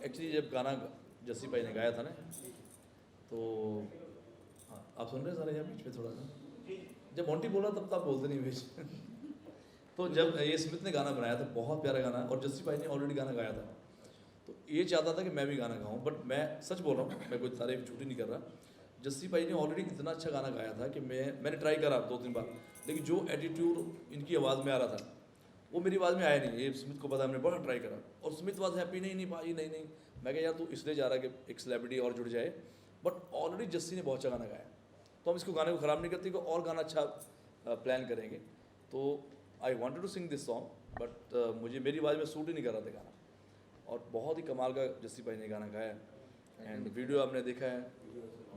Actually जब गाना जस्सी भाई ने गाया था ना, तो हाँ आप सुन रहे हैं सारे यहाँ बीच में थोड़ा सा, जब मोंटी बोला तब आप बोलते नहीं बीच तो जब ये स्मिथ ने गाना बनाया था, बहुत प्यारा गाना, और जस्सी भाई ने ऑलरेडी गाना गाया था, तो ये चाहता था कि मैं भी गाना गाऊँ, बट मैं सच बोल रहा हूँ, मैं कोई तारीफ झूठी नहीं कर रहा। जस्सी भाई ने ऑलरेडी इतना अच्छा गाना गाया था कि मैंने ट्राई करा 2-3 बार, लेकिन जो एटीट्यूड इनकी आवाज़ में आ रहा था वो मेरी आवाज़ में आया नहीं। ये स्मिथ को पता, हमने बड़ा ट्राई करा, और स्मिथ वाज हैप्पी, नहीं नहीं भाई नहीं नहीं। मैं कहा यार तू इसलिए जा रहा है कि एक सेलिब्रिटी और जुड़ जाए, बट ऑलरेडी जस्सी ने बहुत अच्छा गाना गाया, तो हम इसको गाने को ख़राब नहीं करते, कि और गाना अच्छा प्लान करेंगे। तो I wanted to sing this song, but मुझे मेरी आवाज़ में सूट ही नहीं कर रहा था गाना, और बहुत ही कमाल का जस्सी भाई ने गाना गाया, एंड वीडियो आपने देखा है,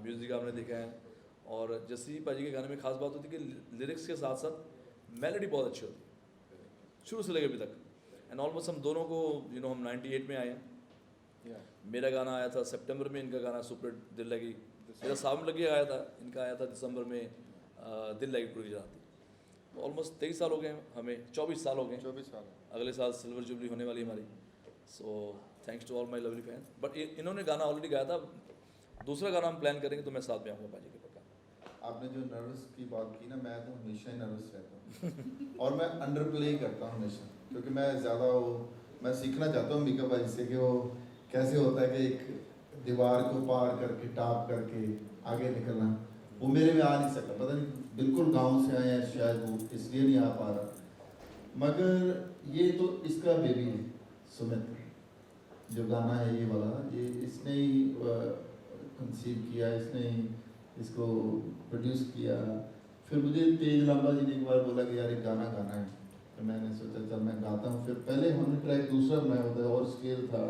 म्यूज़िक आपने देखा है, और जस्सी भाई के गाने में खास बात होती है कि लिरिक्स के साथ साथ मेलोडी बहुत अच्छी होती है शुरू से लेकर अभी तक। एंड ऑलमोस्ट हम दोनों को हम 98 में आए हैं। मेरा गाना आया था सितंबर में, इनका गाना सुपर दिल लगी, मेरा सावन लगी आया था, इनका आया था दिसंबर में दिल लगी पूरी जाती। तो ऑलमोस्ट 23 साल हो गए हमें, 24 साल हो गए, 24 साल अगले साल सिल्वर जुबली होने वाली हमारी। So thanks to all my lovely fans. But इन्होंने गाना ऑलरेडी गाया था, दूसरा गाना हम प्लान करेंगे तो मैं साथ में आऊँगा बाजी के पक्का। आपने जो नर्वस की बात की ना, मैं तो हमेशा ही नर्वस रहता हूँ और मैं अंडर प्ले ही करता हूँ हमेशा, क्योंकि मैं ज़्यादा मैं सीखना चाहता हूँ मीका भाई से कि वो कैसे होता है कि एक दीवार को पार करके टाप करके आगे निकलना, वो मेरे में आ नहीं सकता। पता नहीं, बिल्कुल गांव से आए हैं शायद, वो इसलिए नहीं आ पा रहा। मगर ये तो इसका बेबी है सुमित, जो गाना है ये वाला, ये इसने ही कंसीव किया, इसने ही इसको प्रोड्यूस किया। फिर मुझे तेज लांबा जी ने एक बार बोला कि यार एक गाना गाना है, तो मैंने सोचा चल मैं गाता हूँ। फिर पहले हमने ट्रैक दूसरा बनाया होता है, और स्केल था,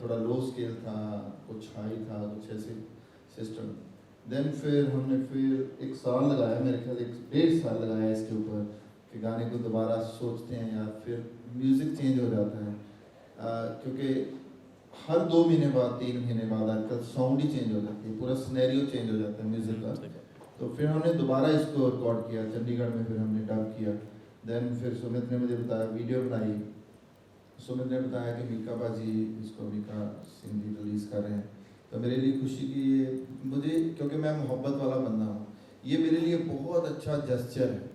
थोड़ा लो स्केल था, कुछ हाई था, कुछ ऐसे सिस्टम। देन फिर हमने फिर 1 साल लगाया, मेरे ख्याल 1-1.5 साल लगाया इसके ऊपर कि गाने को दोबारा सोचते हैं यार, फिर म्यूज़िक चेंज हो जाता है, क्योंकि हर 2 महीने बाद 3 महीने बाद आजकल साउंड ही चेंज हो जाती है, पूरा सिनेरियो चेंज हो जाता है म्यूज़िक का। तो फिर हमने दोबारा इसको रिकॉर्ड किया चंडीगढ़ में, फिर हमने डब किया। देन फिर सुमित ने मुझे बताया, वीडियो बनाई, सुमित ने बताया कि मीका बाजी इसको मीका सिंह जी रिलीज़ कर रहे हैं। तो मेरे लिए खुशी की ये मुझे, क्योंकि मैं मोहब्बत वाला बंदा हूँ, ये मेरे लिए बहुत अच्छा जेस्चर है।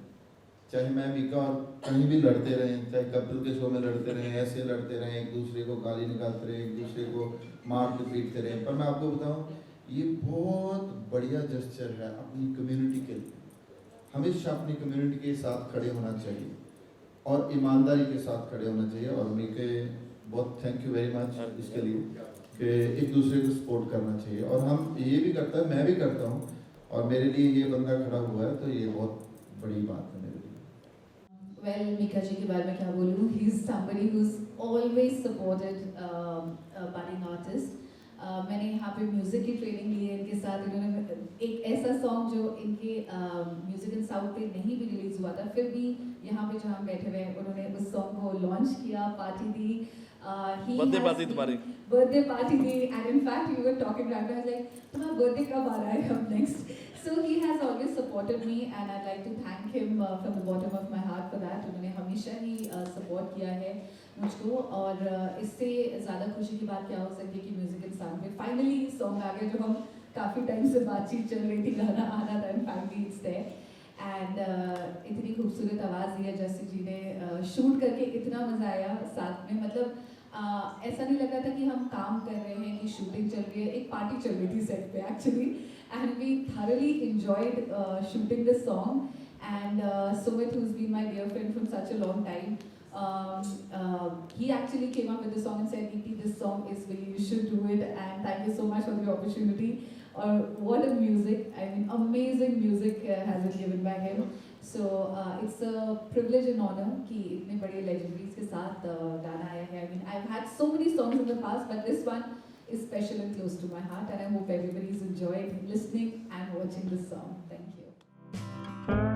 चाहे मैं मीका और कहीं भी लड़ते रहें, चाहे कपिल के शो में लड़ते रहें, ऐसे लड़ते रहें, एक दूसरे को गाली निकालते रहें, एक दूसरे को मारते पीटते रहें, पर मैं आपको बताऊं ये बहुत बढ़िया जेस्चर है अपनी कम्युनिटी के लिए। हमेशा अपनी कम्युनिटी के साथ खड़े होना चाहिए और ईमानदारी के साथ खड़े होना चाहिए। और मीके बहुत थैंक यू वेरी मच इसके लिए कि एक दूसरे को सपोर्ट करना चाहिए, और हम ये भी करता है, मैं भी करता हूँ, और मेरे लिए ये बंदा खड़ा हुआ है तो ये बहुत बड़ी बात है मेरे लिए। Well, Mika ji के बारे में क्या बोलूँ? He is somebody who's always supported budding artists. मैंने यहाँ पे म्यूज़िक की ट्रेनिंग ली है इनके साथ। इन्होंने एक ऐसा सॉन्ग जो इनके म्यूज़िक इन साउथ पे नहीं भी रिलीज़ हुआ था, फिर भी यहाँ पे जहाँ बैठे हुए हैं उन्होंने उस सॉन्ग को लॉन्च किया, पार्टी दी, बर्थडे पार्टी तुम्हारी, बर्थडे पार्टी दी, and in fact we were talking right now, like तुम्हारा बर्थडे कब आ रहा है अब next. So he has always supported me and I'd like to thank him from the bottom of my heart for that. उन्होंने हमेशा ही support किया है मुझको, और इससे ज़्यादा खुशी की बात क्या हो सकती है कि म्यूज़िक इंसान पे फाइनली सॉन्ग आ गया जो हम काफ़ी टाइम से बातचीत चल रही थी, गाना आना था, and finally it's there. And इतनी खूबसूरत आवाज़ दी है जस्सी जी ने, शूट करके इतना मज़ा आया साथ में, मतलब ऐसा नहीं लगा था कि हम काम कर रहे हैं कि शूटिंग चल रही है, एक पार्टी चल रही थी सेट पे actually. And we thoroughly enjoyed shooting this song. And Sumit, who's been my dear friend from such a long time, he actually came up with the song and said, "Iti, this song is for you. You should do it." And thank you so much for the opportunity. What a music! I mean, amazing music has been given by him. So it's a privilege and honor कि इतने बड़े legendaries के साथ गाना आया है. I mean, I've had so many songs in the past, but this one is special and close to my heart, and I hope everybody's enjoyed listening and watching this song. Thank you.